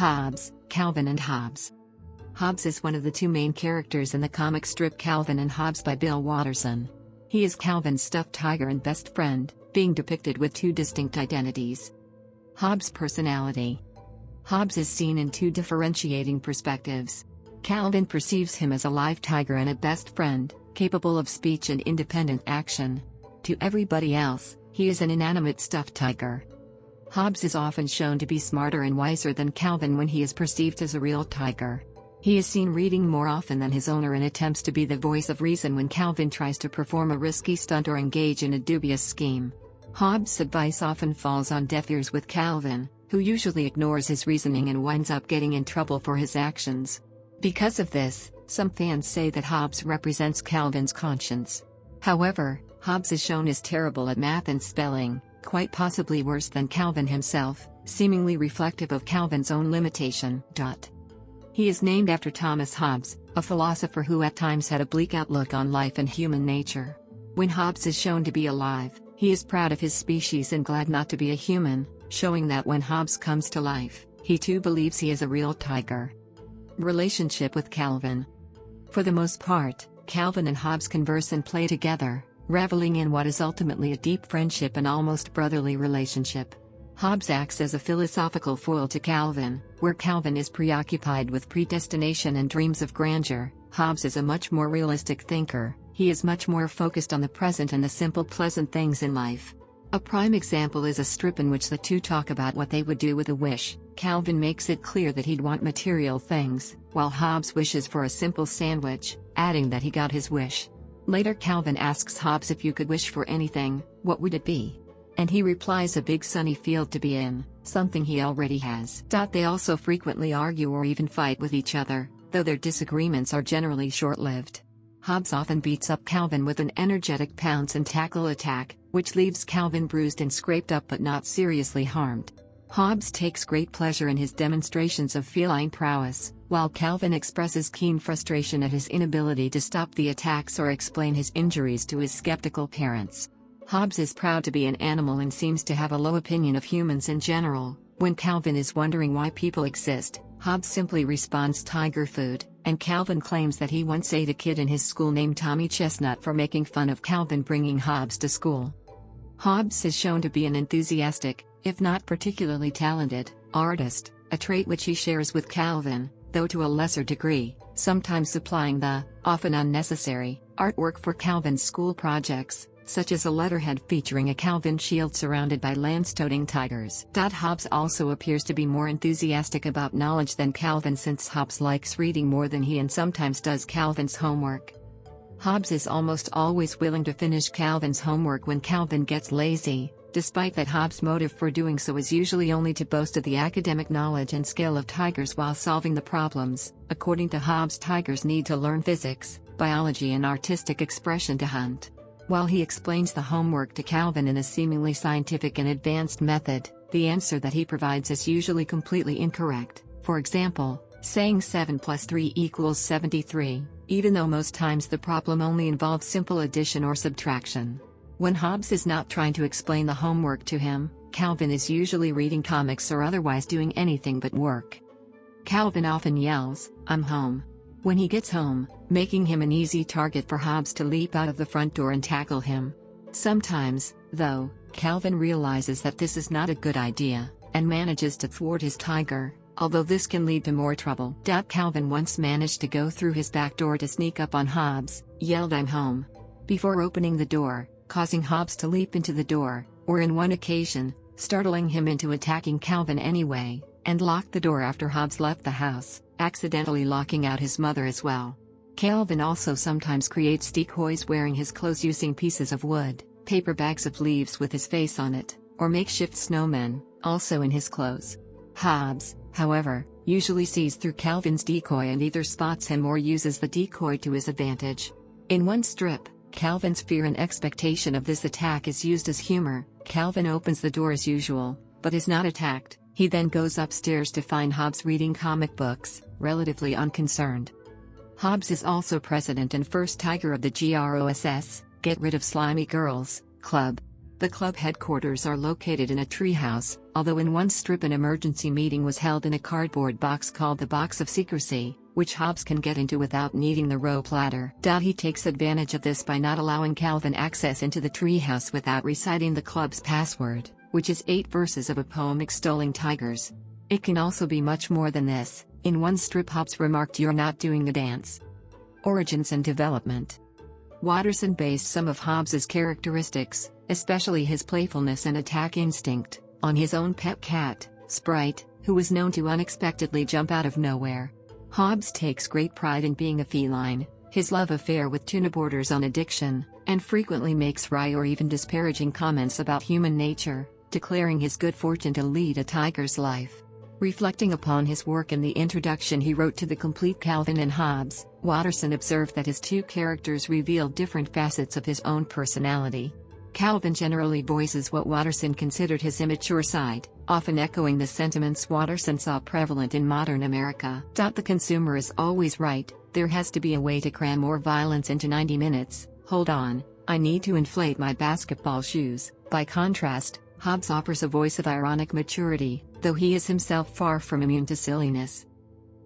Hobbes, Calvin and Hobbes. Hobbes is one of the two main characters in the comic strip Calvin and Hobbes by Bill Watterson. He is Calvin's stuffed tiger and best friend, being depicted with two distinct identities. Hobbes' personality. Hobbes is seen in two differentiating perspectives. Calvin perceives him as a live tiger and a best friend, capable of speech and independent action. To everybody else, he is an inanimate stuffed tiger. Hobbes is often shown to be smarter and wiser than Calvin when he is perceived as a real tiger. He is seen reading more often than his owner and attempts to be the voice of reason when Calvin tries to perform a risky stunt or engage in a dubious scheme. Hobbes' advice often falls on deaf ears with Calvin, who usually ignores his reasoning and winds up getting in trouble for his actions. Because of this, some fans say that Hobbes represents Calvin's conscience. However, Hobbes is shown as terrible at math and spelling, quite possibly worse than Calvin himself, seemingly reflective of Calvin's own limitation. He is named after Thomas Hobbes, a philosopher who at times had a bleak outlook on life and human nature. When Hobbes is shown to be alive, he is proud of his species and glad not to be a human, showing that when Hobbes comes to life, he too believes he is a real tiger. Relationship with Calvin. For the most part, Calvin and Hobbes converse and play together, reveling in what is ultimately a deep friendship and almost brotherly relationship. Hobbes acts as a philosophical foil to Calvin, where Calvin is preoccupied with predestination and dreams of grandeur. Hobbes is a much more realistic thinker. He is much more focused on the present and the simple pleasant things in life. A prime example is a strip in which the two talk about what they would do with a wish. Calvin makes it clear that he'd want material things, while Hobbes wishes for a simple sandwich, adding that he got his wish. Later Calvin asks Hobbes if you could wish for anything, what would it be? And he replies a big sunny field to be in, something he already has. They also frequently argue or even fight with each other, though their disagreements are generally short-lived. Hobbes often beats up Calvin with an energetic pounce and tackle attack, which leaves Calvin bruised and scraped up but not seriously harmed. Hobbes takes great pleasure in his demonstrations of feline prowess, while Calvin expresses keen frustration at his inability to stop the attacks or explain his injuries to his skeptical parents. Hobbes is proud to be an animal and seems to have a low opinion of humans in general. When Calvin is wondering why people exist, Hobbes simply responds tiger food, and Calvin claims that he once ate a kid in his school named Tommy Chestnut for making fun of Calvin bringing Hobbes to school. Hobbes is shown to be an enthusiastic, if not particularly talented, artist, a trait which he shares with Calvin, though to a lesser degree, sometimes supplying the, often unnecessary, artwork for Calvin's school projects, such as a letterhead featuring a Calvin shield surrounded by lance-toting tigers. Hobbes also appears to be more enthusiastic about knowledge than Calvin, since Hobbes likes reading more than he and sometimes does Calvin's homework. Hobbes is almost always willing to finish Calvin's homework when Calvin gets lazy. Despite that, Hobbes' motive for doing so is usually only to boast of the academic knowledge and skill of tigers while solving the problems. According to Hobbes, tigers need to learn physics, biology and artistic expression to hunt. While he explains the homework to Calvin in a seemingly scientific and advanced method, the answer that he provides is usually completely incorrect. For example, saying 7 plus 3 equals 73, even though most times the problem only involves simple addition or subtraction. When Hobbes is not trying to explain the homework to him, Calvin is usually reading comics or otherwise doing anything but work. Calvin often yells, "I'm home," when he gets home, making him an easy target for Hobbes to leap out of the front door and tackle him. Sometimes, though, Calvin realizes that this is not a good idea, and manages to thwart his tiger, although this can lead to more trouble. Calvin once managed to go through his back door to sneak up on Hobbes, yelled "I'm home," before opening the door, causing Hobbes to leap into the door, or in one occasion, startling him into attacking Calvin anyway, and locked the door after Hobbes left the house, accidentally locking out his mother as well. Calvin also sometimes creates decoys wearing his clothes using pieces of wood, paper bags of leaves with his face on it, or makeshift snowmen, also in his clothes. Hobbes, however, usually sees through Calvin's decoy and either spots him or uses the decoy to his advantage. In one strip, Calvin's fear and expectation of this attack is used as humor. Calvin opens the door as usual, but is not attacked. He then goes upstairs to find Hobbes reading comic books, relatively unconcerned. Hobbes is also president and first tiger of the GROSS, Get Rid of Slimy Girls, Club. The club headquarters are located in a treehouse, although in one strip an emergency meeting was held in a cardboard box called the Box of Secrecy, which Hobbes can get into without needing the rope ladder. He takes advantage of this by not allowing Calvin access into the treehouse without reciting the club's password, which is 8 verses of a poem extolling tigers. It can also be much more than this. In one strip Hobbes remarked, "You're not doing the dance." Origins and development. Watterson based some of Hobbes's characteristics, especially his playfulness and attack instinct, on his own pet cat, Sprite, who was known to unexpectedly jump out of nowhere. Hobbes takes great pride in being a feline. His love affair with tuna borders on addiction, and frequently makes wry or even disparaging comments about human nature, declaring his good fortune to lead a tiger's life. Reflecting upon his work in the introduction he wrote to the complete Calvin and Hobbes, Watterson observed that his two characters revealed different facets of his own personality. Calvin generally voices what Watterson considered his immature side, often echoing the sentiments Watterson saw prevalent in modern America. The consumer is always right, there has to be a way to cram more violence into 90 minutes, hold on, I need to inflate my basketball shoes. By contrast, Hobbes offers a voice of ironic maturity, though he is himself far from immune to silliness.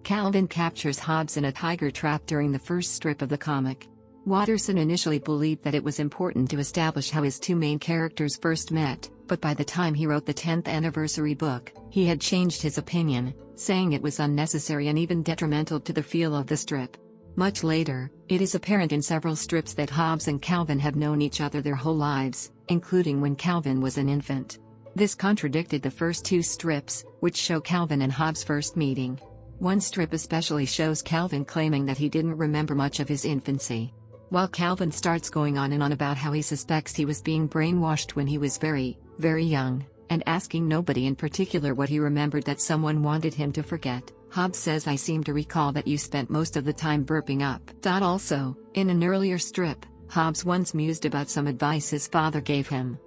Calvin captures Hobbes in a tiger trap during the first strip of the comic. Watterson initially believed that it was important to establish how his two main characters first met, but by the time he wrote the 10th anniversary book, he had changed his opinion, saying it was unnecessary and even detrimental to the feel of the strip. Much later, it is apparent in several strips that Hobbes and Calvin have known each other their whole lives, including when Calvin was an infant. This contradicted the first two strips, which show Calvin and Hobbes' first meeting. One strip especially shows Calvin claiming that he didn't remember much of his infancy. While Calvin starts going on and on about how he suspects he was being brainwashed when he was very, very young, and asking nobody in particular what he remembered that someone wanted him to forget, Hobbes says, "I seem to recall that you spent most of the time burping up." Also, in an earlier strip, Hobbes once mused about some advice his father gave him.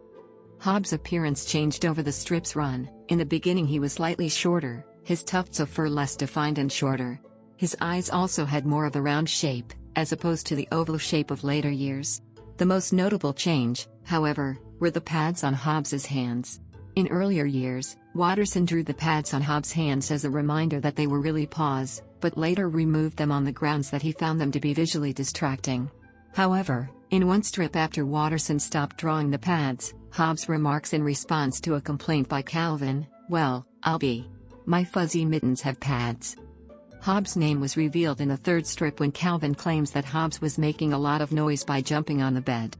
Hobbes' appearance changed over the strip's run. In the beginning he was slightly shorter, his tufts of fur less defined and shorter. His eyes also had more of a round shape, as opposed to the oval shape of later years. The most notable change, however, were the pads on Hobbes's hands. In earlier years, Watterson drew the pads on Hobbes' hands as a reminder that they were really paws, but later removed them on the grounds that he found them to be visually distracting. However, in one strip after Watterson stopped drawing the pads, Hobbes remarks in response to a complaint by Calvin, "Well, I'll be. My fuzzy mittens have pads." Hobbes' name was revealed in the third strip when Calvin claims that Hobbes was making a lot of noise by jumping on the bed.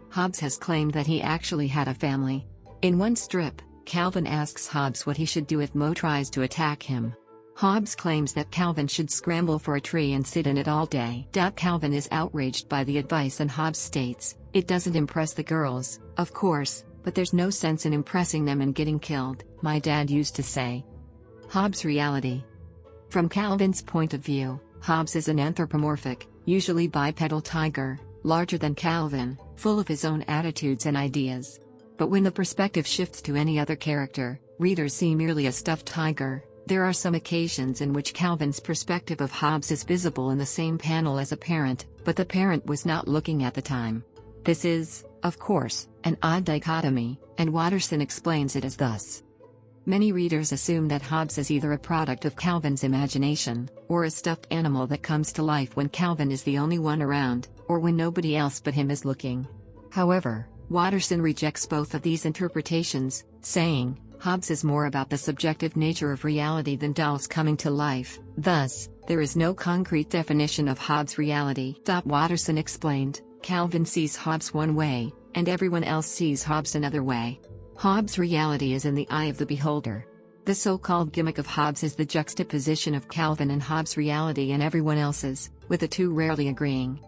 Hobbes has claimed that he actually had a family. In one strip, Calvin asks Hobbes what he should do if Mo tries to attack him. Hobbes claims that Calvin should scramble for a tree and sit in it all day. Calvin is outraged by the advice and Hobbes states, "It doesn't impress the girls, of course, but there's no sense in impressing them and getting killed, my dad used to say." Hobbes' reality. From Calvin's point of view, Hobbes is an anthropomorphic, usually bipedal tiger, larger than Calvin, full of his own attitudes and ideas. But when the perspective shifts to any other character, readers see merely a stuffed tiger. There are some occasions in which Calvin's perspective of Hobbes is visible in the same panel as a parent, but the parent was not looking at the time. This is, of course, an odd dichotomy, and Watterson explains it as thus. Many readers assume that Hobbes is either a product of Calvin's imagination, or a stuffed animal that comes to life when Calvin is the only one around, or when nobody else but him is looking. However, Watterson rejects both of these interpretations, saying, Hobbes is more about the subjective nature of reality than dolls coming to life, thus, there is no concrete definition of Hobbes' reality. Watterson explained, Calvin sees Hobbes one way, and everyone else sees Hobbes another way. Hobbes' reality is in the eye of the beholder. The so-called gimmick of Hobbes is the juxtaposition of Calvin and Hobbes' reality and everyone else's, with the two rarely agreeing.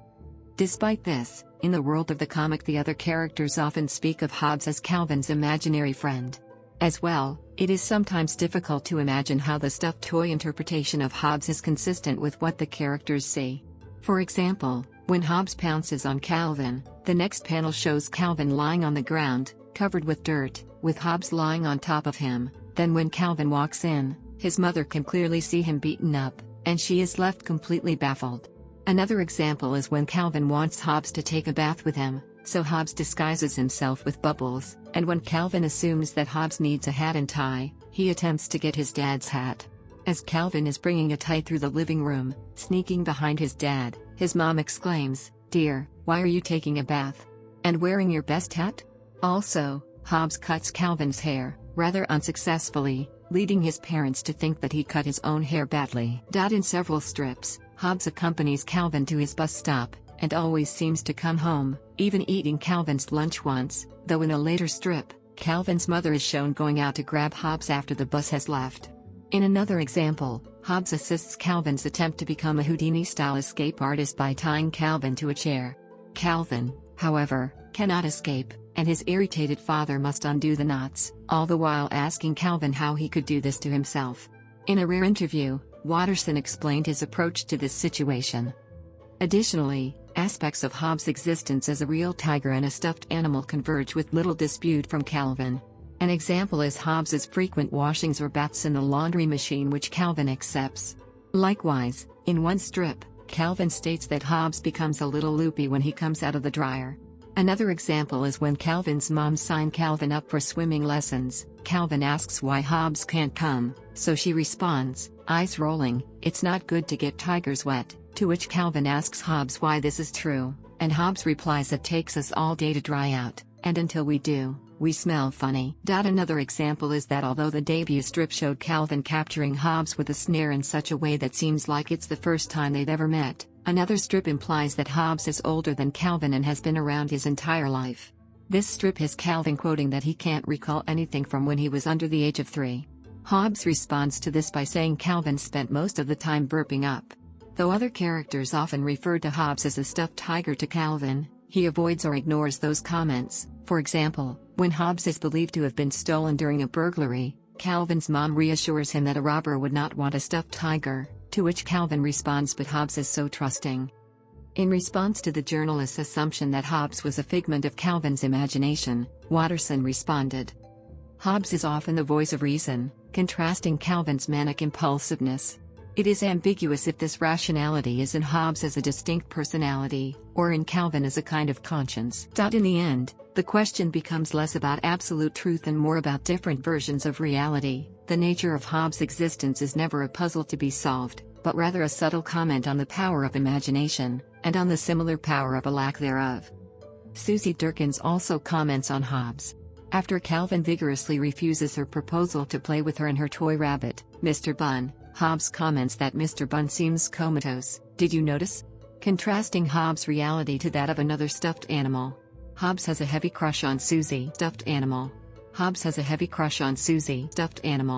Despite this, in the world of the comic the other characters often speak of Hobbes as Calvin's imaginary friend. As well, it is sometimes difficult to imagine how the stuffed toy interpretation of Hobbes is consistent with what the characters see. For example, when Hobbes pounces on Calvin, the next panel shows Calvin lying on the ground, covered with dirt, with Hobbes lying on top of him. Then when Calvin walks in, his mother can clearly see him beaten up, and she is left completely baffled. Another example is when Calvin wants Hobbes to take a bath with him, So Hobbes disguises himself with bubbles, and when Calvin assumes that Hobbes needs a hat and tie, he attempts to get his dad's hat. As Calvin is bringing a tie through the living room, sneaking behind his dad, his mom exclaims, "Dear, why are you taking a bath? And wearing your best hat?" Also, Hobbes cuts Calvin's hair, rather unsuccessfully, leading his parents to think that he cut his own hair badly. In several strips, Hobbes accompanies Calvin to his bus stop, and always seems to come home, even eating Calvin's lunch once, though in a later strip, Calvin's mother is shown going out to grab Hobbes after the bus has left. In another example, Hobbes assists Calvin's attempt to become a Houdini-style escape artist by tying Calvin to a chair. Calvin, however, cannot escape, and his irritated father must undo the knots, all the while asking Calvin how he could do this to himself. In a rare interview, Watterson explained his approach to this situation. Additionally, aspects of Hobbes' existence as a real tiger and a stuffed animal converge with little dispute from Calvin. An example is Hobbes' frequent washings or baths in the laundry machine, which Calvin accepts. Likewise, in one strip, Calvin states that Hobbes becomes a little loopy when he comes out of the dryer. Another example is when Calvin's mom signed Calvin up for swimming lessons. Calvin asks why Hobbes can't come, so she responds, eyes rolling, "It's not good to get tigers wet," to which Calvin asks Hobbes why this is true, and Hobbes replies, "It takes us all day to dry out, and until we do, we smell funny." Another example is that although the debut strip showed Calvin capturing Hobbes with a snare in such a way that seems like it's the first time they've ever met, another strip implies that Hobbes is older than Calvin and has been around his entire life. This strip has Calvin quoting that he can't recall anything from when he was under the age of 3. Hobbes responds to this by saying Calvin spent most of the time burping up. Though other characters often refer to Hobbes as a stuffed tiger to Calvin, he avoids or ignores those comments. For example, when Hobbes is believed to have been stolen during a burglary, Calvin's mom reassures him that a robber would not want a stuffed tiger, to which Calvin responds, "But Hobbes is so trusting." In response to the journalist's assumption that Hobbes was a figment of Calvin's imagination, Watterson responded, "Hobbes is often the voice of reason, contrasting Calvin's manic impulsiveness. It is ambiguous if this rationality is in Hobbes as a distinct personality, or in Calvin as a kind of conscience." In the end, the question becomes less about absolute truth and more about different versions of reality. The nature of Hobbes' existence is never a puzzle to be solved, but rather a subtle comment on the power of imagination, and on the similar power of a lack thereof. Susie Durkins also comments on Hobbes. After Calvin vigorously refuses her proposal to play with her and her toy rabbit, Mr. Bun, Hobbes comments that Mr. Bun seems comatose. "Did you notice?" Contrasting Hobbes' reality to that of another stuffed animal. Hobbes has a heavy crush on Susie, stuffed animal. Hobbes has a heavy crush on Susie, stuffed animal.